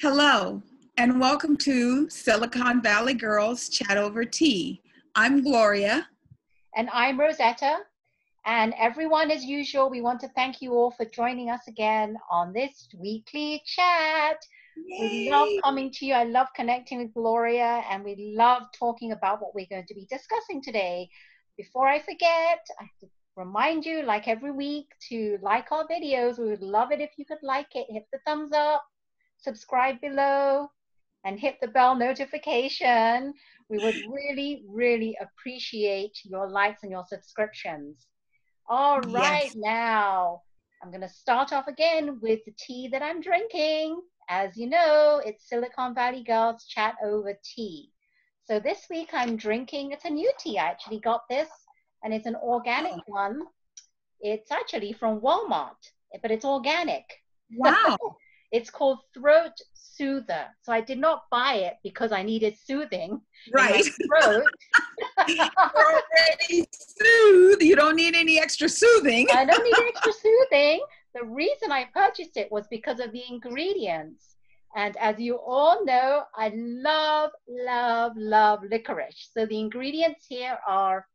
Hello, and welcome to Silicon Valley Girls Chat Over Tea. I'm Gloria. And I'm Rosetta. And everyone, as usual, we want to thank you all for joining us again on this weekly chat. We love Yay. coming to you. I love connecting with Gloria, and we love talking about what we're going to be discussing today. Before I forget, I have to remind you, like every week, to like our videos. We would love it if you could like it. Hit the thumbs up, subscribe below, and hit the bell notification. We would really, really appreciate your likes and your subscriptions. All right, Yes. now I'm going to start off again with the tea that I'm drinking. As you know, it's Silicon Valley Girls Chat Over Tea. So this week I'm drinking, it's a new tea. I actually got this, and it's an organic one. It's actually from Walmart, but it's organic. Wow. It's called Throat Soother. So I did not buy it because I needed soothing Right. in my throat. You're already soothed. You don't need any extra soothing. I don't need extra soothing. The reason I purchased it was because of the ingredients. And as you all know, I love, love, love licorice. So the ingredients here are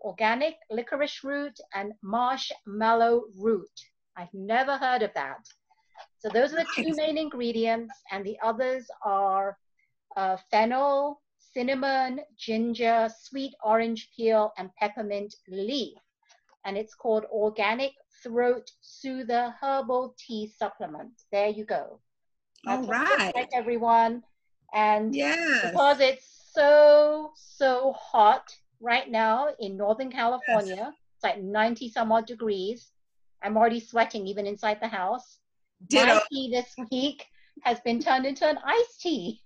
organic licorice root and marshmallow root. I've never heard of that. So those are the two main ingredients, and the others are fennel, cinnamon, ginger, sweet orange peel, and peppermint leaf. And it's called Organic Throat Soother Herbal Tea Supplement. There you go. That's what it looks like, everyone. And yes, because it's so hot right now in Northern California, yes. it's like 90 some odd degrees. I'm already sweating even inside the house. Ditto. My tea this week has been turned into an iced tea.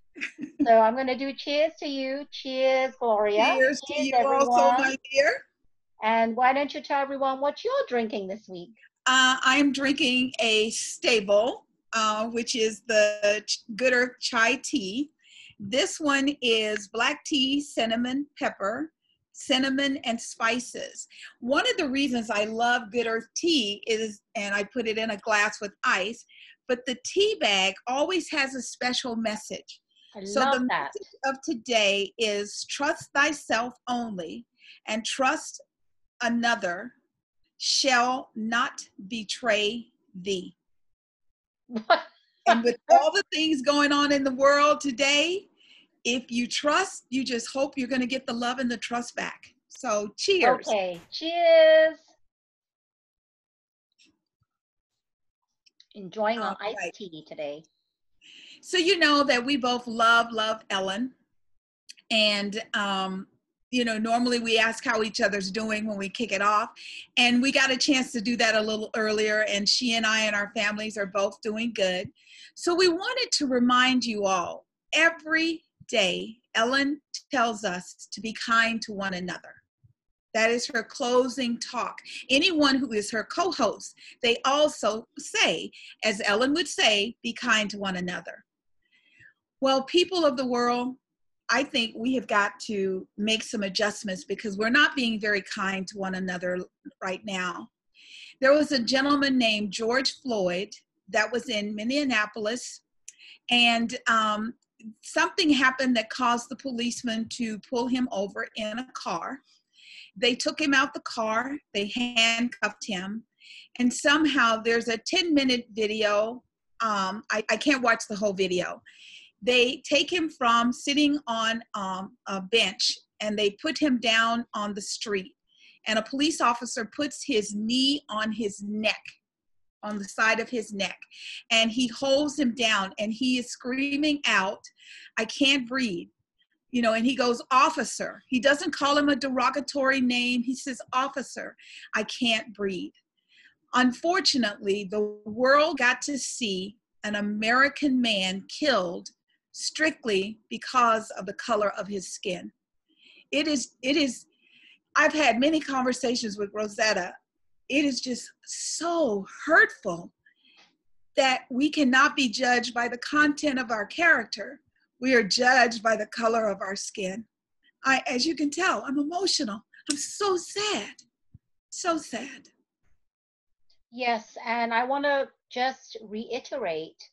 So I'm going to do cheers to you. Cheers, Gloria. Cheers to you everyone. also, my dear. And why don't you tell everyone what you're drinking this week? I'm drinking a stable, which is the Good Earth Chai Tea. This one is black tea, cinnamon, pepper, cinnamon, and spices. One of the reasons I love Good Earth tea is, and I put it in a glass with ice, but the tea bag always has a special message. So the message of today is trust thyself only, and trust another shall not betray thee. And with all the things going on in the world today, if you trust, you just hope you're going to get the love and the trust back. So cheers. Okay, cheers. Enjoying our iced tea today. So you know that we both love Ellen. And, you know, normally we ask how each other's doing when we kick it off. And we got a chance to do that a little earlier. And she and I and our families are both doing good. So we wanted to remind you all, every day, Ellen tells us to be kind to one another. That is her closing talk. Anyone who is her co-host, they also say, as Ellen would say, be kind to one another. Well, people of the world, I think we have got to make some adjustments because we're not being very kind to one another right now. There was a gentleman named George Floyd that was in Minneapolis, and something happened that caused the policeman to pull him over in a car. They took him out the car, they handcuffed him, and somehow there's a 10-minute video. I can't watch the whole video. They take him from sitting on a bench and they put him down on the street. And a police officer puts his knee on his neck, on the side of his neck. And he holds him down and he is screaming out, "I can't breathe." You know, and he goes, "Officer." He doesn't call him a derogatory name. He says, "Officer, I can't breathe." Unfortunately, the world got to see an American man killed strictly because of the color of his skin. It is, I've had many conversations with Rosetta. It is just so hurtful that we cannot be judged by the content of our character. We are judged by the color of our skin. As you can tell, I'm emotional. I'm so sad. So sad. Yes, and I want to just reiterate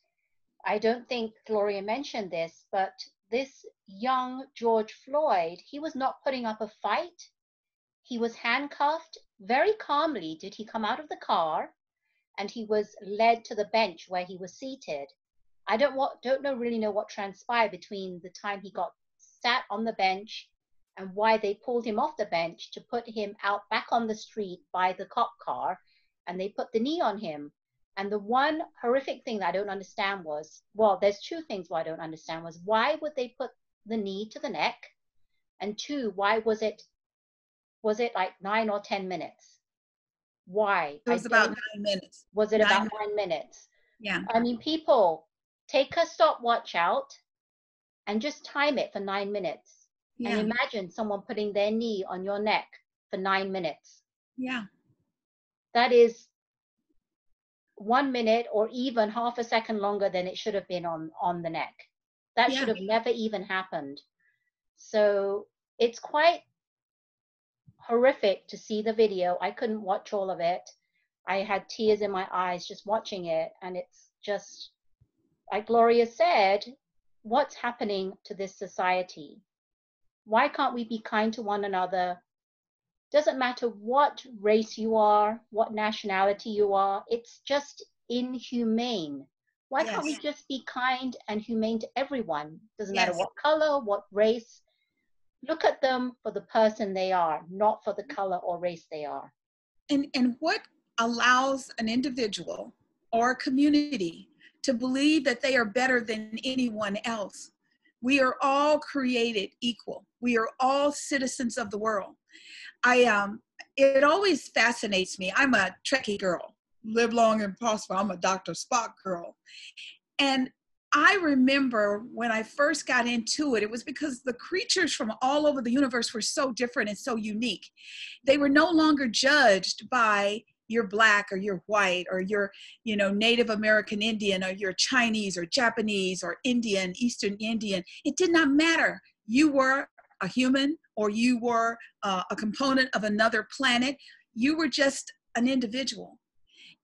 I don't think Gloria mentioned this, but this young George Floyd, he was not putting up a fight. He was handcuffed. Very calmly did he come out of the car, and he was led to the bench where he was seated. I really know what transpired between the time he got sat on the bench and why they pulled him off the bench to put him out back on the street by the cop car, and they put the knee on him. And the one horrific thing that I don't understand was, well, there's two things why I don't understand was, why would they put the knee to the neck? And two, why was it like 9 or 10 minutes? Why? It was about 9 minutes. Was it about 9 minutes? Yeah. I mean, people, take a stopwatch out and just time it for 9 minutes. Yeah. And imagine someone putting their knee on your neck for 9 minutes. Yeah. That is 1 minute or even half a second longer than it should have been on the neck. That should have never even happened. So it's quite horrific to see the video. I couldn't watch all of it. I had tears in my eyes just watching it. And it's just, like Gloria said, what's happening to this society? Why can't we be kind to one another? Doesn't matter what race you are, what nationality you are, it's just inhumane. Why can't we just be kind and humane to everyone? Doesn't matter what color, what race. Look at them for the person they are, not for the color or race they are. And what allows an individual or a community to believe that they are better than anyone else? We are all created equal. We are all citizens of the world. It always fascinates me. I'm a Trekkie girl, live long and prosper. I'm a Dr. Spock girl. And I remember when I first got into it, it was because the creatures from all over the universe were so different and so unique. They were no longer judged by you're Black or you're white or you're, Native American Indian or you're Chinese or Japanese or Indian, Eastern Indian. It did not matter. You were a human or you were a component of another planet. You were just an individual.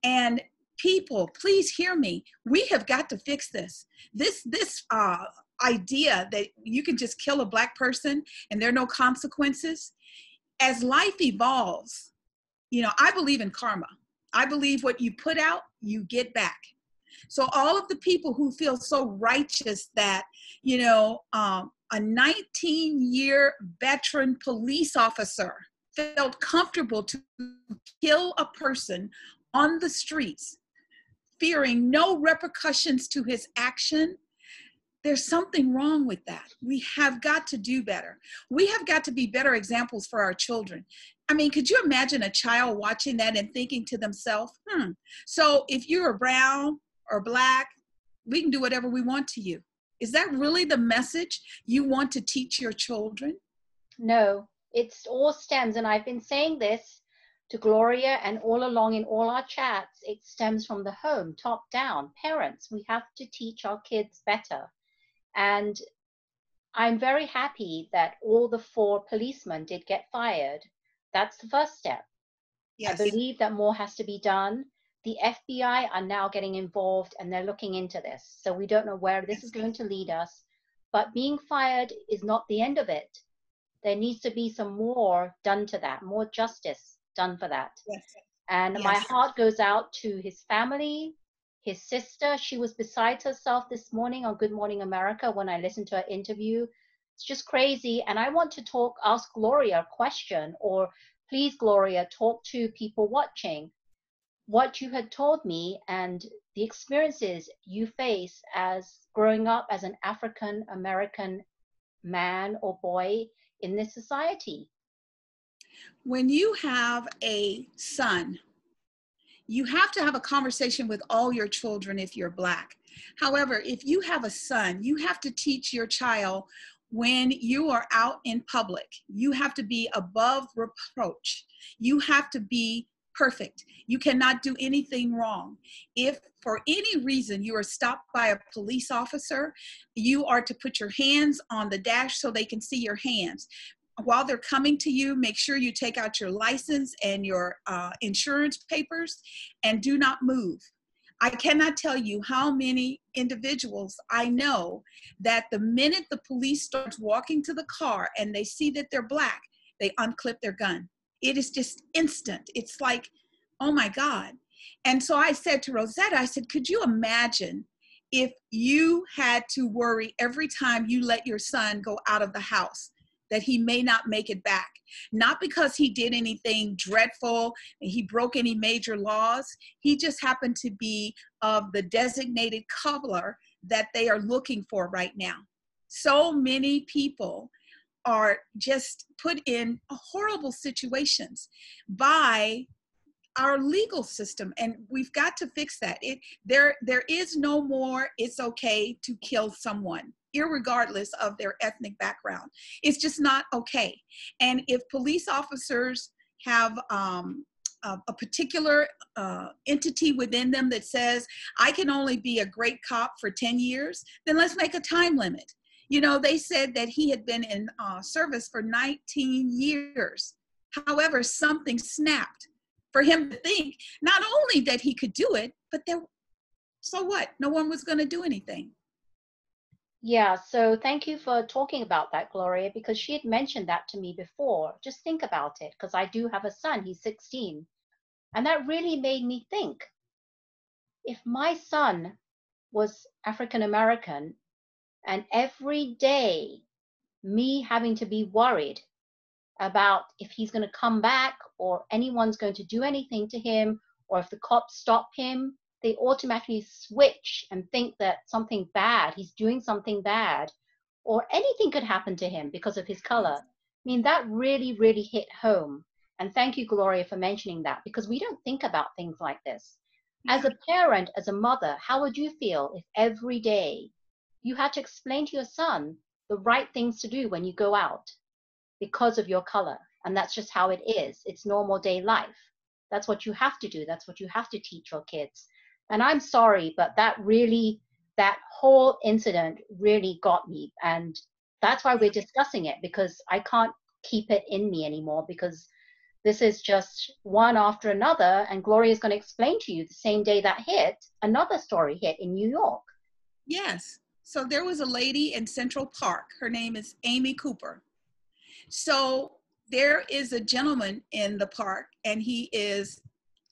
And people, please hear me. We have got to fix this. This idea that you can just kill a Black person and there are no consequences. As life evolves, I believe in karma. I believe what you put out, you get back. So all of the people who feel so righteous that, a 19-year veteran police officer felt comfortable to kill a person on the streets, fearing no repercussions to his action, there's something wrong with that. We have got to do better. We have got to be better examples for our children. I mean, could you imagine a child watching that and thinking to themselves, so if you're brown or Black, we can do whatever we want to you. Is that really the message you want to teach your children? No, it's all stems, and I've been saying this to Gloria and all along in all our chats, it stems from the home, top down. Parents, we have to teach our kids better. And I'm very happy that all the 4 policemen did get fired. That's the first step. Yes. I believe that more has to be done. The FBI are now getting involved and they're looking into this. So we don't know where this is going to lead us. But being fired is not the end of it. There needs to be some more done to that, more justice done for that. Yes. And my heart goes out to his family, his sister. She was beside herself this morning on Good Morning America when I listened to her interview. It's just crazy. And I want to ask Gloria a question, or please, Gloria, talk to people watching what you had told me and the experiences you face as growing up as an African American man or boy in this society. When you have a son, you have to have a conversation with all your children if you're Black. However, if you have a son, you have to teach your child when you are out in public, you have to be above reproach. You have to be perfect. You cannot do anything wrong. If for any reason you are stopped by a police officer, you are to put your hands on the dash so they can see your hands. While they're coming to you, make sure you take out your license and your insurance papers and do not move. I cannot tell you how many individuals I know that the minute the police starts walking to the car and they see that they're Black, they unclip their gun. It is just instant. It's like, oh my God. And so I said to Rosetta, I said, could you imagine if you had to worry every time you let your son go out of the house that he may not make it back? Not because he did anything dreadful, he broke any major laws. He just happened to be of the designated color that they are looking for right now. So many people are just put in horrible situations by our legal system, and we've got to fix that. There is no more it's okay to kill someone irregardless of their ethnic background. It's just not okay. And if police officers have a particular entity within them that says, I can only be a great cop for 10 years, then let's make a time limit. You know, they said that he had been in service for 19 years. However, something snapped for him to think not only that he could do it, but so what? No one was going to do anything. Yeah, so thank you for talking about that, Gloria, because she had mentioned that to me before. Just think about it, because I do have a son, he's 16. And that really made me think, if my son was African American and every day me having to be worried about if he's going to come back or anyone's going to do anything to him, or if the cops stop him, they automatically switch and think that something bad, he's doing something bad, or anything could happen to him because of his color. I mean, that really, really hit home. And thank you, Gloria, for mentioning that, because we don't think about things like this. Yeah. As a parent, as a mother, how would you feel if every day you had to explain to your son the right things to do when you go out because of your color? And that's just how it is. It's normal day life. That's what you have to do. That's what you have to teach your kids. And I'm sorry, but that whole incident really got me. And that's why we're discussing it, because I can't keep it in me anymore, because this is just one after another. And Gloria is going to explain to you the same day that hit, another story hit in New York. Yes. So there was a lady in Central Park. Her name is Amy Cooper. So there is a gentleman in the park, and he is,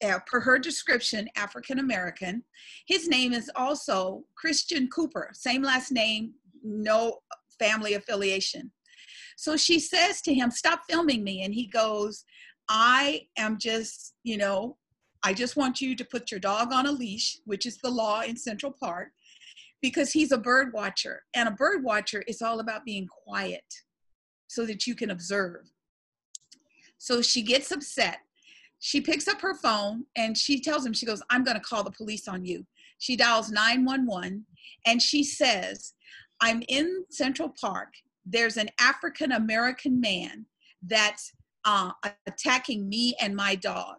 per her description, African American. His name is also Christian Cooper, same last name, no family affiliation. So she says to him, stop filming me. And he goes, I am just, I just want you to put your dog on a leash, which is the law in Central Park, because he's a bird watcher. And a bird watcher is all about being quiet so that you can observe. So she gets upset. She picks up her phone and she tells him, she goes, I'm going to call the police on you. She dials 911 and she says, I'm in Central Park. There's an African American man that's attacking me and my dog.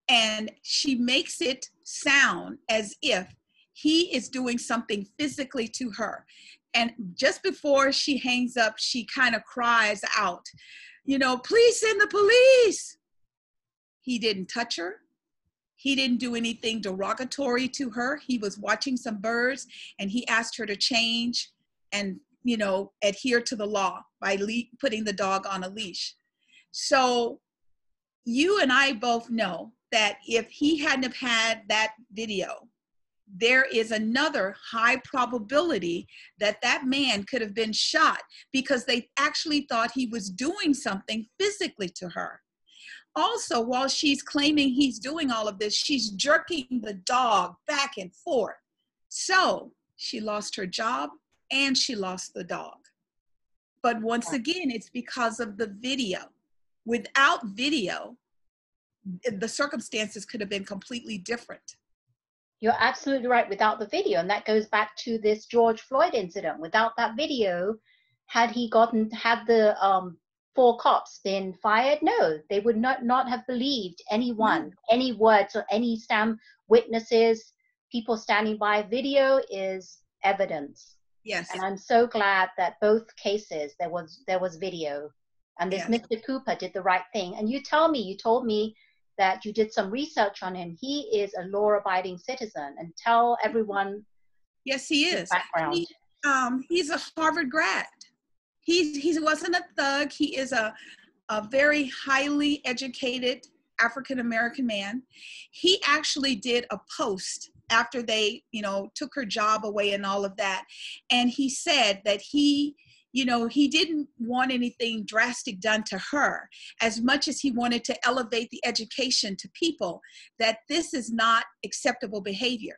And she makes it sound as if he is doing something physically to her. And just before she hangs up, she kind of cries out, please send the police. He didn't touch her. He didn't do anything derogatory to her. He was watching some birds and he asked her to change and, adhere to the law by putting the dog on a leash. So you and I both know that if he hadn't have had that video, there is another high probability that that man could have been shot because they actually thought he was doing something physically to her. Also, while she's claiming he's doing all of this, she's jerking the dog back and forth. So she lost her job and she lost the dog. But once again, it's because of the video. Without video, the circumstances could have been completely different. You're absolutely right, without the video. And that goes back to this George Floyd incident. Without that video, had the 4 cops been fired? No, they would not have believed anyone, any words or any witnesses, people standing by. Video is evidence. Yes. And I'm so glad that both cases there was video. And this Mr. Cooper did the right thing. And you told me that you did some research on him. He is a law-abiding citizen, and tell everyone Yes, he his is. background. He's a Harvard grad. He wasn't a thug. He is a very highly educated African-American man. He actually did a post after they, took her job away and all of that. And he said that he didn't want anything drastic done to her as much as he wanted to elevate the education to people that this is not acceptable behavior.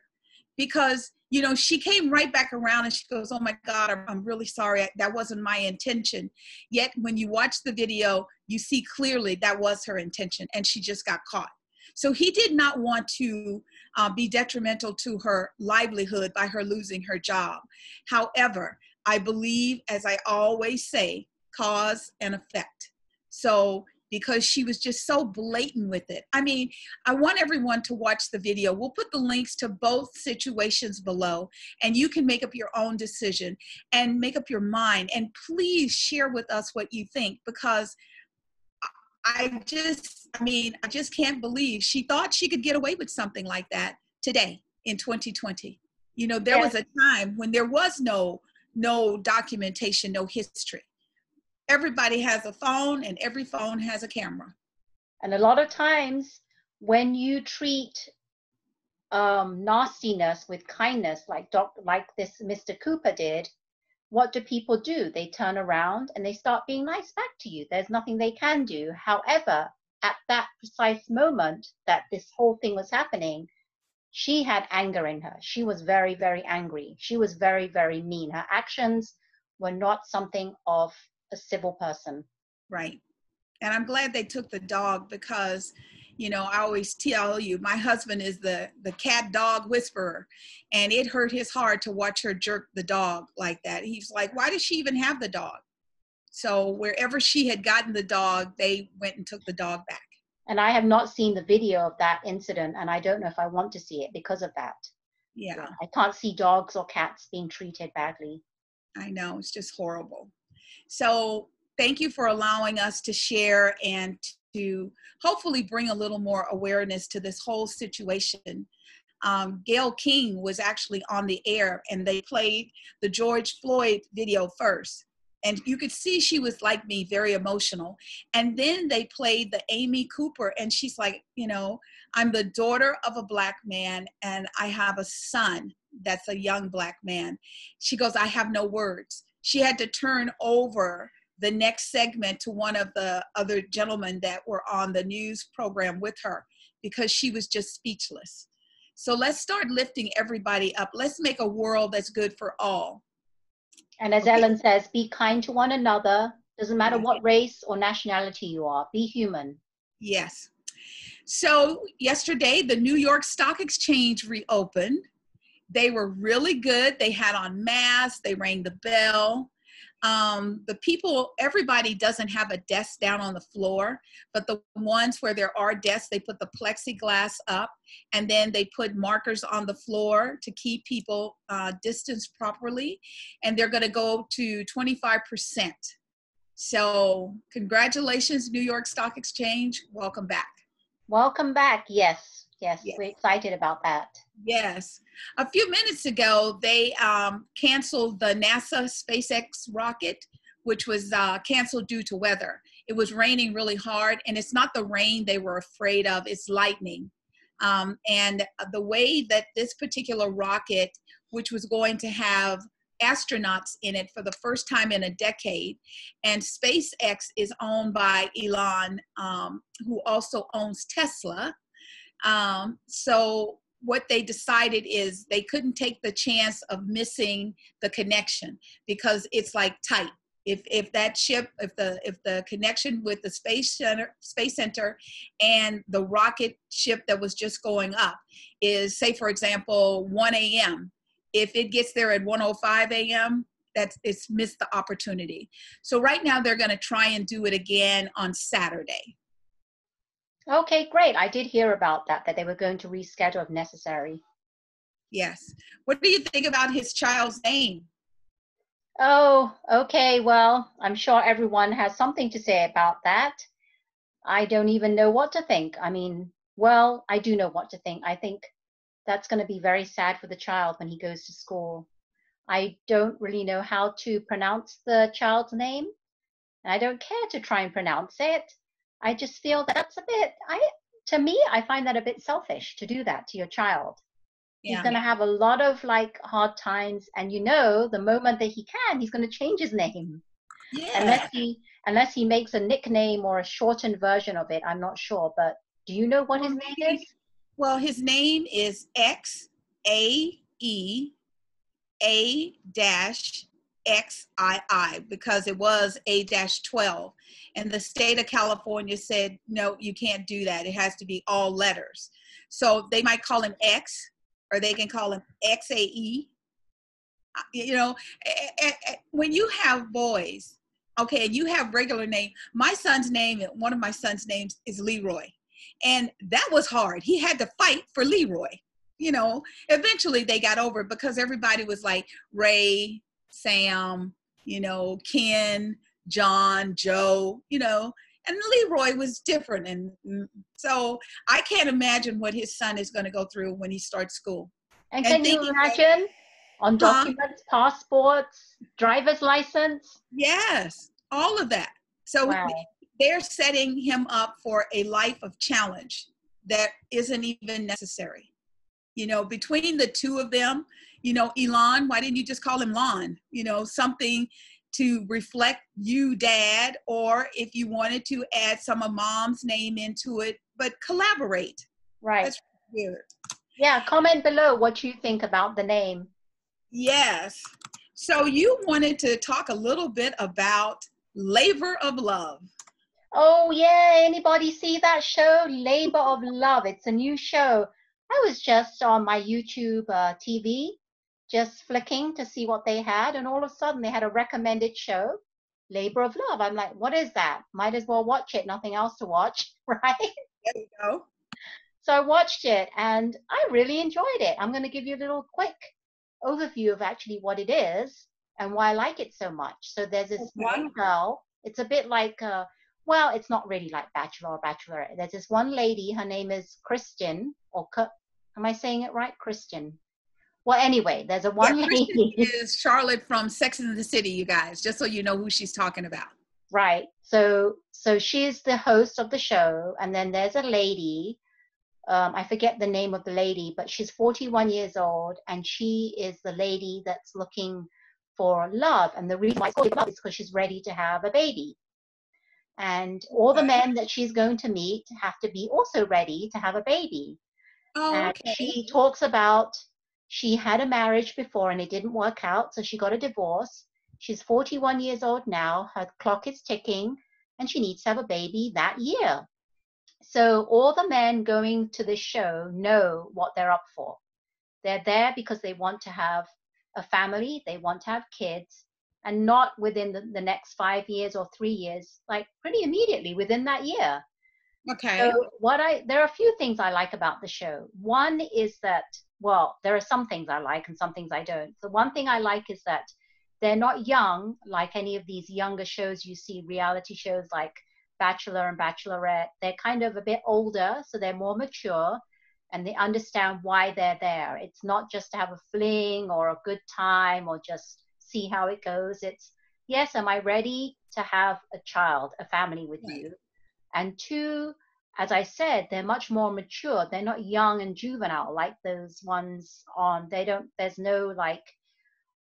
Because, she came right back around and she goes, oh my God, I'm really sorry. That wasn't my intention. Yet when you watch the video, you see clearly that was her intention and she just got caught. So he did not want to be detrimental to her livelihood by her losing her job. However, I believe, as I always say, cause and effect. So because she was just so blatant with it. I mean, I want everyone to watch the video. We'll put the links to both situations below, and you can make up your own decision and make up your mind. And please share with us what you think, because I just can't believe she thought she could get away with something like that today in 2020. There was a time when there was no documentation, no history. Everybody has a phone and every phone has a camera. And a lot of times when you treat nastiness with kindness, like this Mr. Cooper did, what do people do? They turn around and they start being nice back to you. There's nothing they can do. However, at that precise moment that this whole thing was happening, she had anger in her. She was very, very angry. She was very, very mean. Her actions were not something of a civil person. Right. And I'm glad they took the dog, because, I always tell you, my husband is the cat dog whisperer, and it hurt his heart to watch her jerk the dog like that. He's like, why does she even have the dog? So wherever she had gotten the dog, they went and took the dog back. And I have not seen the video of that incident, and I don't know if I want to see it because of that. Yeah. I can't see dogs or cats being treated badly. I know, it's just horrible. So thank you for allowing us to share and to hopefully bring a little more awareness to this whole situation. Gayle King was actually on the air, and they played the George Floyd video first. And you could see she was like me, very emotional. And then they played the Amy Cooper, and she's like, I'm the daughter of a Black man, and I have a son that's a young Black man. She goes, I have no words. She had to turn over the next segment to one of the other gentlemen that were on the news program with her, because she was just speechless. So let's start lifting everybody up. Let's make a world that's good for all. And as Ellen says, be kind to one another. Doesn't matter what race or nationality you are. Be human. Yes. So yesterday, the New York Stock Exchange reopened. They were really good. They had on masks. They rang the bell. The people, everybody doesn't have a desk down on the floor, but the ones where there are desks, they put the plexiglass up, and then they put markers on the floor to keep people distanced properly. And they're going to go to 25%. So congratulations, New York Stock Exchange. Welcome back. Welcome back. Yes. We're excited about that. Yes. A few minutes ago, they canceled the NASA SpaceX rocket, which was canceled due to weather. It was raining really hard, and it's not the rain they were afraid of, it's lightning. And the way that this particular rocket, which was going to have astronauts in it for the first time in a decade, and SpaceX is owned by Elon, who also owns Tesla. So what they decided is they couldn't take the chance of missing the connection, because it's like tight. If that ship, if the connection with the space center and the rocket ship that was just going up is, say for example, 1 a.m. If it gets there at 1:05 a.m., it's missed the opportunity. So right now they're going to try and do it again on Saturday. Okay, great. I did hear about that they were going to reschedule if necessary. Yes. What do you think about his child's name? Oh, okay. Well, I'm sure everyone has something to say about that. I don't even know what to think. I mean, Well, I do know what to think. I think that's going to be very sad for the child when he goes to school. I don't really know how to pronounce the child's name, and I don't care to try and pronounce it. I just feel that that's a bit, to me, I find that a bit selfish to do that to your child. He's Yeah. going to have a lot of like hard times, and you know, the moment that he can, he's going to change his name. Yeah. Unless he makes a nickname or a shortened version of it, I'm not sure. But do you know what Well, his name is? maybe, well, his name is XAEA-XII because it was A-12. And the state of California said, no, you can't do that. It has to be all letters. So they might call him X, or they can call him XAE. You know, when you have boys, okay, and you have regular name, my son's name, one of my son's names is Leroy. And that was hard. He had to fight for Leroy. You know, eventually they got over it because everybody was like Ray, Sam, you know, Ken, John, Joe, you know, and Leroy was different. And so I can't imagine what his son is going to go through when he starts school. And And can you thinking that, imagine on huh? documents, passports, driver's license? Yes, all of that. So Wow. they're setting him up for a life of challenge that isn't even necessary. You know, between the two of them, you know, Elon, why didn't you just call him Lon? You know, something to reflect you, Dad, or if you wanted to add some of Mom's name into it, but collaborate. Right. That's weird. Yeah, comment below what you think about the name. Yes. So you wanted to talk a little bit about Labor of Love. Oh, yeah. Anybody see that show, Labor of Love? It's a new show. I was just on my YouTube TV, just flicking to see what they had, and all of a sudden they had a recommended show, Labor of Love. I'm like, what is that? Might as well watch it. Nothing else to watch, right? There you go. So I watched it and I really enjoyed it. I'm going to give you a little quick overview of actually what it is and why I like it so much. So there's this Okay. one girl. It's a bit like, well, it's not really like Bachelor or Bachelorette. There's this one lady. Her name is Kristen, or am I saying it right? Kristen. Well, anyway, there's a Yeah, one Kristen lady. is Charlotte from Sex and the City, you guys, just so you know who she's talking about. Right. So she's the host of the show, and then there's a lady. I forget the name of the lady, but she's 41 years old, and she is the lady that's looking for love. And the reason why it's called love is because she's ready to have a baby. And all the Okay. men that she's going to meet have to be also ready to have a baby. Oh, And okay. she talks about she had a marriage before and it didn't work out, so she got a divorce. She's 41 years old now. Her clock is ticking, and she needs to have a baby that year. So all the men going to this show know what they're up for. They're there because they want to have a family, they want to have kids, and not within the next 5 years or 3 years, like pretty immediately within that year. So Okay. there are a few things I like about the show. One is that, well, there are some things I like and some things I don't. The one thing I like is that they're not young like any of these younger shows you see, reality shows like Bachelor and Bachelorette. They're kind of a bit older, so they're more mature and they understand why they're there. It's not just to have a fling or a good time or just see how it goes. It's, yes, am I ready to have a child, a family with Right. you? And two, as I said, they're much more mature. They're not young and juvenile like those ones on, there's no like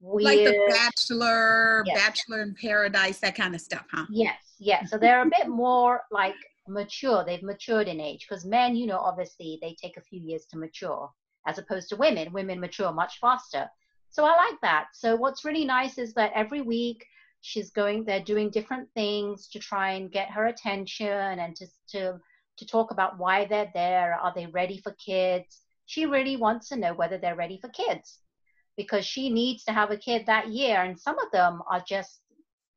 Like the weird, Bachelor, yes, Bachelor in Paradise, that kind of stuff, huh? yes. So they're a bit more like mature. They've matured in age because men, you know, obviously they take a few years to mature as opposed to women. Women mature much faster. So I like that. So what's really nice is that every week they're doing different things to try and get her attention and to talk about why they're there. Are they ready for kids? She really wants to know whether they're ready for kids because she needs to have a kid that year. And some of them are just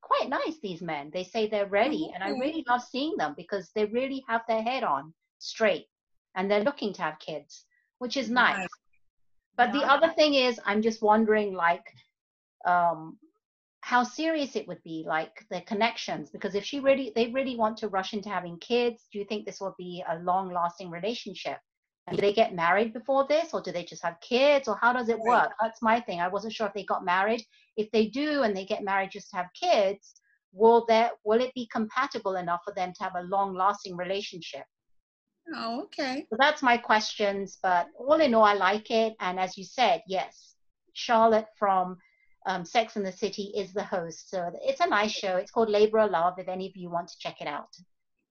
quite nice, these men. They say they're ready. And I Okay. really love seeing them because they really have their head on straight and they're looking to have kids, which is nice. Right. But the Yeah. other thing is, I'm just wondering, like, um, how serious it would be, like the connections, because if they really want to rush into having kids, do you think this will be a long-lasting relationship? And do they get married before this, or do they just have kids, or how does it Right. work? That's my thing. I wasn't sure if they got married. If they do and they get married just to have kids, will it be compatible enough for them to have a long-lasting relationship? Oh, okay. So that's my questions, but all in all, I like it. And as you said, yes, Charlotte from Sex and the City is the host. So it's a nice show. It's called Labor of Love, if any of you want to check it out.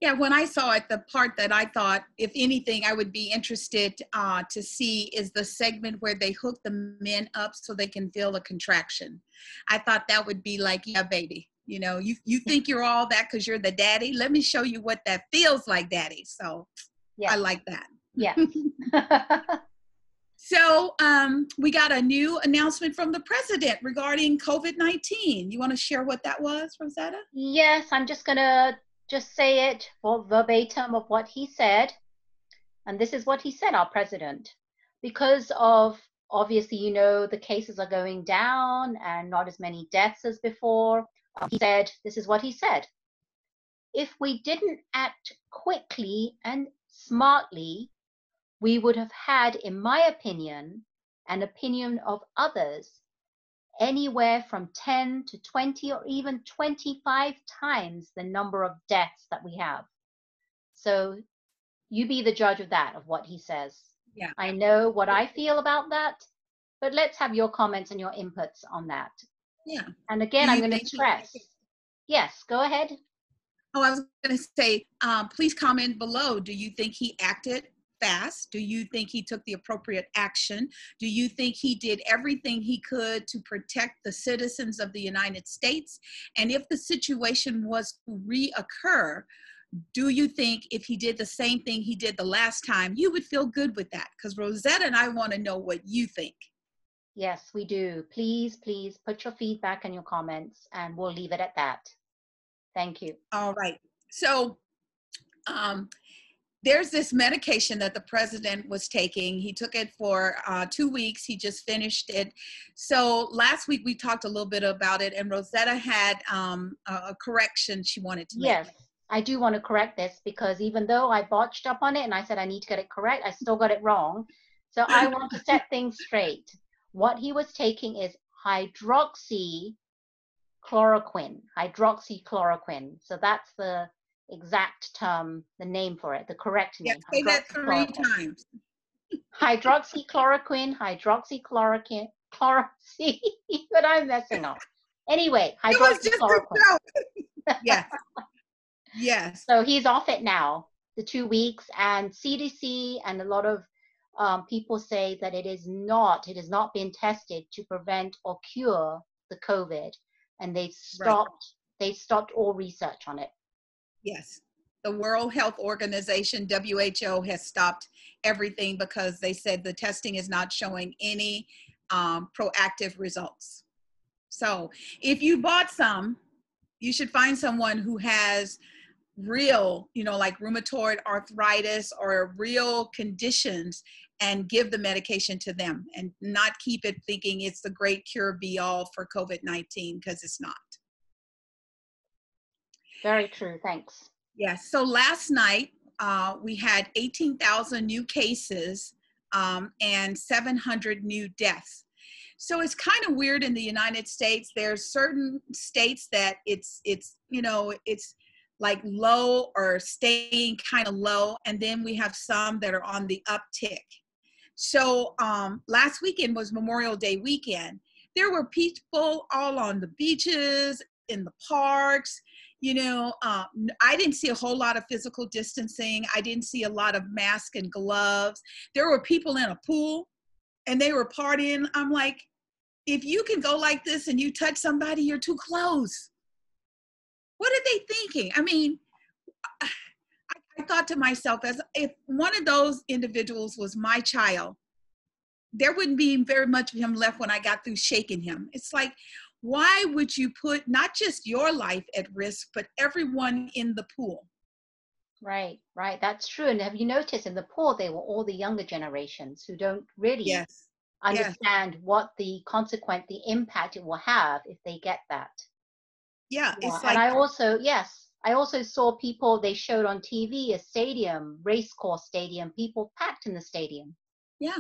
Yeah, when I saw it, the part that I thought, if anything, I would be interested to see is the segment where they hook the men up so they can feel a contraction. I thought that would be like, yeah, baby, you know, you think you're all that because you're the daddy. Let me show you what that feels like, daddy. So Yes. I like that. Yes. So we got a new announcement from the president regarding COVID-19. You want to share what that was, Rosetta? Yes, I'm just going to say it for verbatim of what he said. And this is what he said, our president. Because of, obviously, you know, the cases are going down and not as many deaths as before, he said, this is what he said. If we didn't act quickly and smartly, we would have had, in my opinion, an opinion of others, anywhere from 10 to 20 or even 25 times the number of deaths that we have. So you be the judge of that, of what he says. Yeah. I know what I feel about that, but let's have your comments and your inputs on that. Yeah. And again, I'm going to stress. Yes, go ahead. Oh, I was going to say, please comment below. Do you think he acted fast? Do you think he took the appropriate action? Do you think he did everything he could to protect the citizens of the United States? And if the situation was to reoccur, do you think if he did the same thing he did the last time, you would feel good with that? Because Rosetta and I want to know what you think. Yes, we do. Please, please put your feedback and your comments, and we'll leave it at that. Thank you. All right. So there's this medication that the president was taking. He took it for 2 weeks. He just finished it. So last week we talked a little bit about it, and Rosetta had a correction she wanted to make. Yes, I do want to correct this, because even though I botched up on it and I said I need to get it correct, I still got it wrong. So I want to set things straight. What he was taking is hydroxychloroquine. Hydroxychloroquine. So that's the exact term, the name for it, the correct name. Yes, say that 3 times. Hydroxychloroquine, but I'm messing up. Anyway, hydroxychloroquine. Yes. Yes. So he's off it now, the 2 weeks, and CDC and a lot of people say that it has not been tested to prevent or cure the COVID, and they've stopped all research on it. Yes. The World Health Organization, WHO, has stopped everything because they said the testing is not showing any proactive results. So if you bought some, you should find someone who has real, you know, like rheumatoid arthritis or real conditions, and give the medication to them, and not keep it thinking it's the great cure be all for COVID-19, because it's not. Very true. Thanks. Yes. So last night we had 18,000 new cases and 700 new deaths. So it's kind of weird in the United States. There's certain states that it's you know, it's like low or staying kind of low, and then we have some that are on the uptick. So last weekend was Memorial Day weekend. There were people all on the beaches, in the parks. You know, I didn't see a whole lot of physical distancing. I didn't see a lot of masks and gloves. There were people in a pool and they were partying. I'm like, if you can go like this and you touch somebody, you're too close. What are they thinking? I mean, I thought to myself, as if one of those individuals was my child, there wouldn't be very much of him left when I got through shaking him. It's like, why would you put not just your life at risk, but everyone in the pool? Right, right. That's true. And have you noticed in the pool, they were all the younger generations who don't really understand what the consequence, the impact it will have if they get that. Yeah, Yeah. it's And like, I also saw people, they showed on TV a stadium, race course stadium, people packed in the stadium. yeah.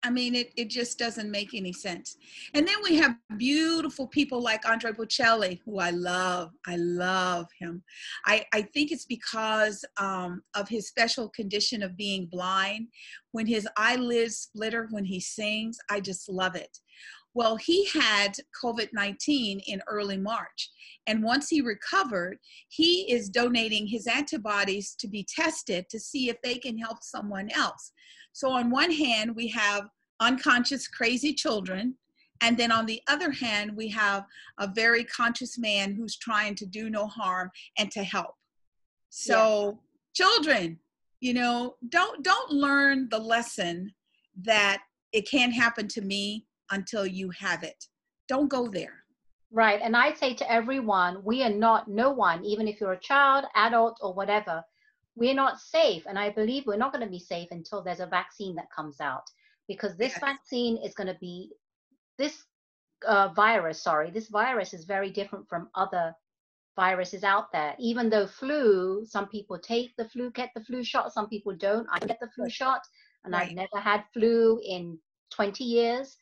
I mean, it just doesn't make any sense. And then we have beautiful people like Andrea Bocelli, who I love. I love him. I think it's because of his special condition of being blind. When his eyelids flitter when he sings, I just love it. Well, he had COVID-19 in early March. And once he recovered, he is donating his antibodies to be tested to see if they can help someone else. So on one hand, we have unconscious, crazy children. And then on the other hand, we have a very conscious man who's trying to do no harm and to help. So children, you know, don't learn the lesson that it can't happen to me until you have it. Don't go there. Right. And I say to everyone, we are not, no one, even if you're a child, adult, or whatever, we're not safe. And I believe we're not going to be safe until there's a vaccine that comes out, because this vaccine is going to be, this virus is very different from other viruses out there. Even though flu, some people take the flu, get the flu shot, some people don't. I get the flu shot, and I've never had flu in 20 years.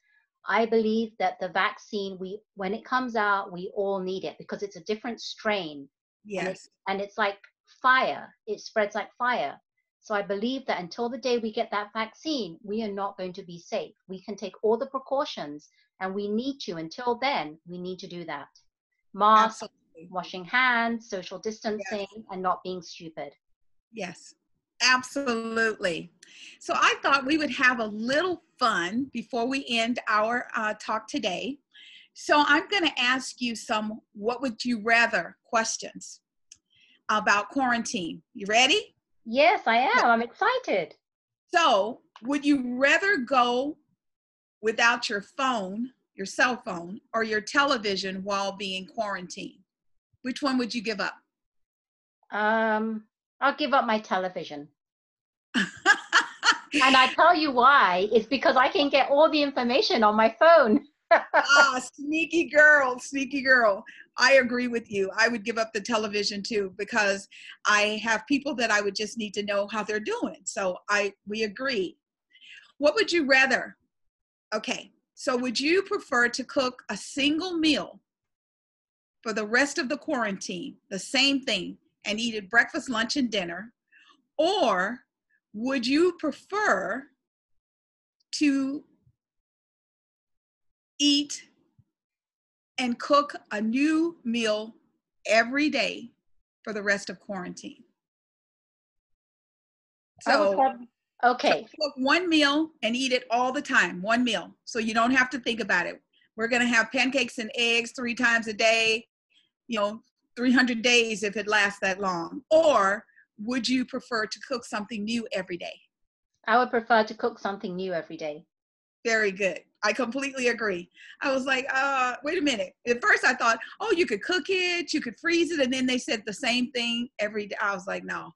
I believe that the vaccine, when it comes out, we all need it because it's a different strain. Yes. And it's like fire. It spreads like fire. So I believe that until the day we get that vaccine, we are not going to be safe. We can take all the precautions, and we need to, until then, we need to do that. Mask, washing hands, social distancing, and not being stupid. Yes, absolutely. So I thought we would have a little fun before we end our talk today. So I'm going to ask you some what would you rather questions about quarantine. You ready? Yes, I am. I'm excited. So would you rather go without your phone, your cell phone, or your television while being quarantined? Which one would you give up? I'll give up my television. And I tell you why. It's because I can get all the information on my phone. Sneaky girl, sneaky girl. I agree with you. I would give up the television too, because I have people that I would just need to know how they're doing. So we agree. What would you rather? Okay, so would you prefer to cook a single meal for the rest of the quarantine, the same thing, and eat it breakfast, lunch, and dinner? Or would you prefer to eat and cook a new meal every day for the rest of quarantine? So cook one meal and eat it all the time, one meal. So you don't have to think about it. We're going to have pancakes and eggs 3 times a day, 300 days if it lasts that long. Or would you prefer to cook something new every day? I would prefer to cook something new every day. Very good. I completely agree. I was like, wait a minute. At first I thought, oh, you could cook it, you could freeze it. And then they said the same thing every day. I was like, no.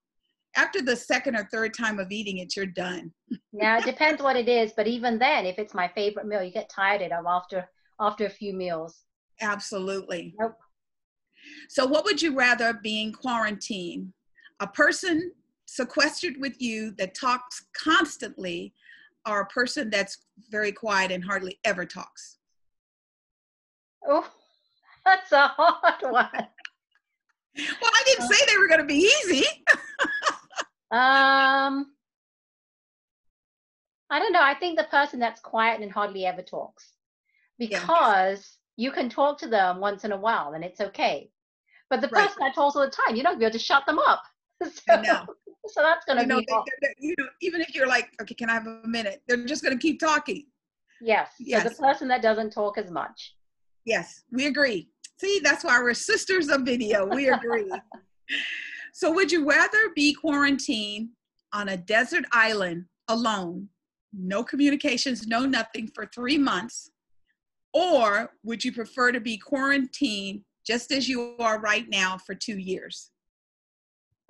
After the second or third time of eating it, you're done. Now, it depends what it is. But even then, if it's my favorite meal, you get tired of it after a few meals. Absolutely. Nope. So what would you rather being quarantined? A person sequestered with you that talks constantly, or a person that's very quiet and hardly ever talks? Oh, that's a hard one. Well, I didn't say they were going to be easy. I don't know. I think the person that's quiet and hardly ever talks, because you can talk to them once in a while and it's okay. But the person that talks all the time, you're not going to be able to shut them up. So that's going to be hard. Even if you're like, okay, can I have a minute? They're just going to keep talking. Yes. So the person that doesn't talk as much. Yes, we agree. See, that's why we're sisters of video. We agree. So would you rather be quarantined on a desert island alone, no communications, no nothing, for 3 months? Or would you prefer to be quarantined just as you are right now for 2 years?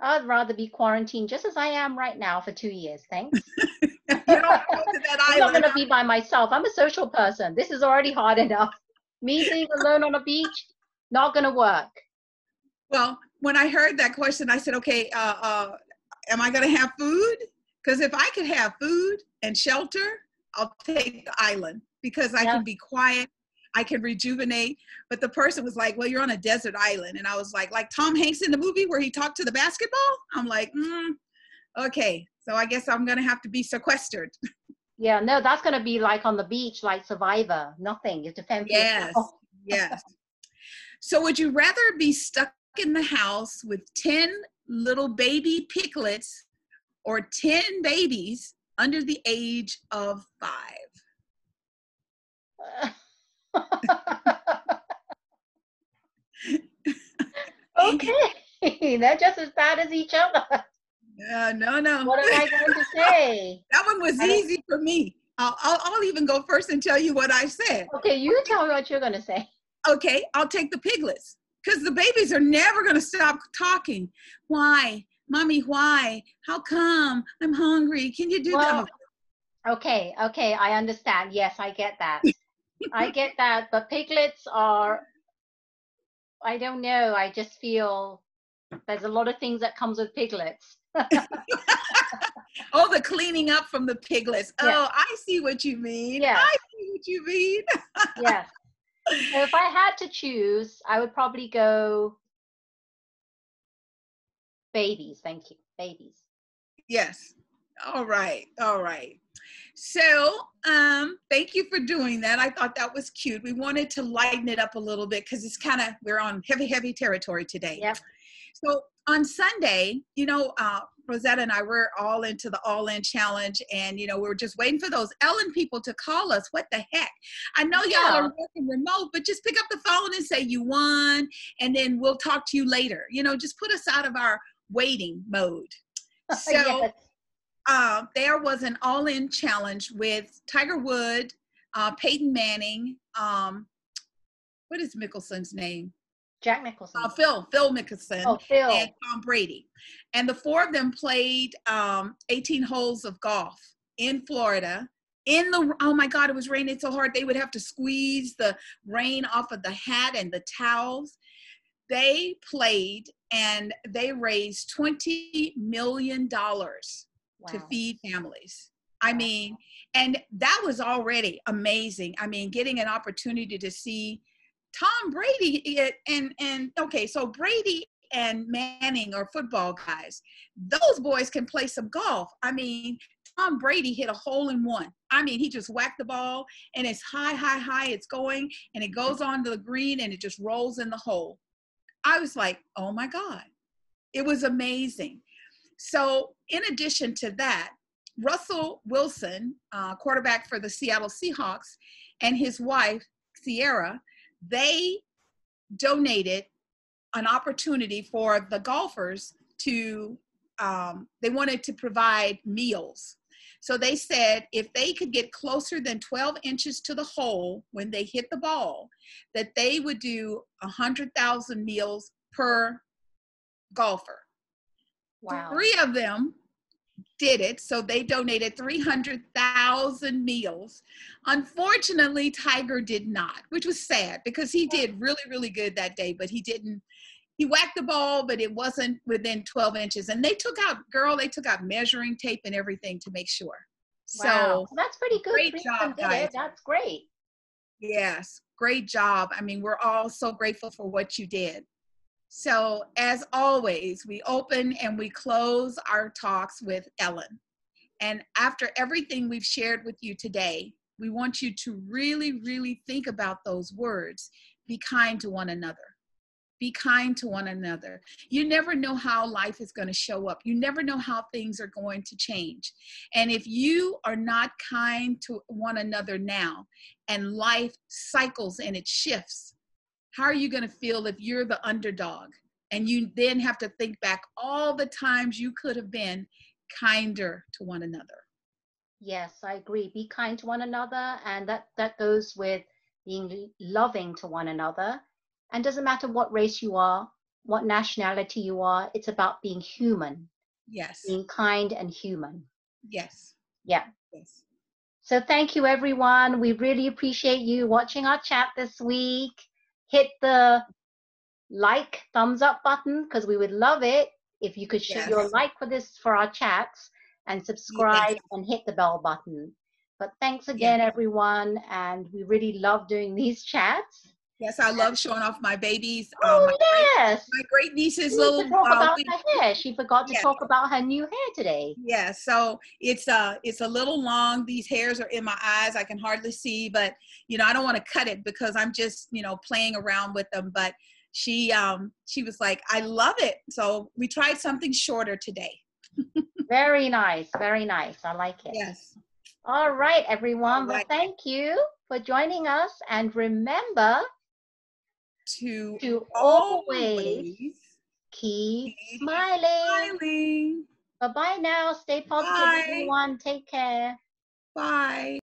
I'd rather be quarantined just as I am right now for 2 years. Thanks. You don't want to go to that I'm not island. going to be by myself. I'm a social person. This is already hard enough. Me being alone on a beach, not going to work. Well, when I heard that question, I said, okay, am I going to have food? Because if I could have food and shelter, I'll take the island because I can be quiet. I can rejuvenate. But the person was like, well, you're on a desert island. And I was like Tom Hanks in the movie where he talked to the basketball. I'm like, okay. So I guess I'm going to have to be sequestered. Yeah, no, that's going to be like on the beach, like Survivor. Nothing. You have to fend for yourself. Yes. So would you rather be stuck in the house with 10 little baby piglets or 10 babies under the age of 5? Okay, they're just as bad as each other. No. What am I going to say? That one was easy for me. I'll even go first and tell you what I said. Okay, you tell me what you're going to say. Okay, I'll take the piglets because the babies are never going to stop talking. Why? Mommy, why? How come? I'm hungry. Can you do that? Okay, I understand. Yes, I get that. I get that. But piglets are, I don't know. I just feel there's a lot of things that comes with piglets. Oh, the cleaning up from the piglets. Yeah. Oh, I see what you mean. Yeah. I see what you mean. Yes. So if I had to choose, I would probably go babies. Thank you. Babies. Yes. All right. So, thank you for doing that. I thought that was cute. We wanted to lighten it up a little bit because it's we're on heavy territory today. Yep. So on Sunday, Rosetta and I were all into the All In Challenge, and we were just waiting for those Ellen people to call us. What the heck? I know y'all are working remote, but just pick up the phone and say you won, and then we'll talk to you later. Just put us out of our waiting mode. So Yes. there was an All In Challenge with Tiger Woods, Peyton Manning, what is Mickelson's name? Jack Nicholson. Phil Mickelson. Oh, Phil. And Tom Brady. And the four of them played 18 holes of golf in Florida. Oh my God, it was raining so hard. They would have to squeeze the rain off of the hat and the towels. They played and they raised $20 million to feed families. I mean, and that was already amazing. I mean, getting an opportunity to see Tom Brady so Brady and Manning are football guys. Those boys can play some golf. I mean, Tom Brady hit a hole in one. I mean, he just whacked the ball and it's high, it's going and it goes onto the green and it just rolls in the hole. I was like, oh my God, it was amazing. So in addition to that, Russell Wilson, quarterback for the Seattle Seahawks, and his wife, Sierra, they donated an opportunity for the golfers to, they wanted to provide meals. So they said if they could get closer than 12 inches to the hole when they hit the ball, that they would do 100,000 meals per golfer. Wow. 3 of them did it, so they donated 300,000 meals. Unfortunately, Tiger did not, which was sad because he did really good that day, but he whacked the ball, but it wasn't within 12 inches. And they took out measuring tape and everything to make sure. Wow. So that's pretty good. Great job, guys. That's great. Yes, great job. I mean, we're all so grateful for what you did. So as always, we open and we close our talks with Ellen. And after everything we've shared with you today, we want you to really think about those words. Be kind to one another. Be kind to one another. You never know how life is going to show up. You never know how things are going to change. And if you are not kind to one another now, and life cycles and it shifts, how are you going to feel if you're the underdog and you then have to think back all the times you could have been kinder to one another? Yes, I agree. Be kind to one another. And that goes with being loving to one another. And doesn't matter what race you are, what nationality you are, it's about being human. Yes. Being kind and human. Yes. Yeah. Yes. So thank you, everyone. We really appreciate you watching our chat this week. Hit the like, thumbs up button, because we would love it if you could shoot Yes. your like for this, for our chats, and subscribe and hit the bell button. But thanks again, everyone. And we really love doing these chats. Yes, I love showing off my babies. Oh, yes. My great niece's She needs little. to talk about her hair. She forgot to talk about her new hair today. Yeah, so it's a little long. These hairs are in my eyes. I can hardly see, but you know, I don't want to cut it because I'm just, you know, playing around with them. But she was like, I love it. So we tried something shorter today. Very nice. Very nice. I like it. Yes. All right, everyone. All right. Well, thank you for joining us. And remember to always keep smiling. Bye-bye now. Stay positive, everyone. Take care. Bye.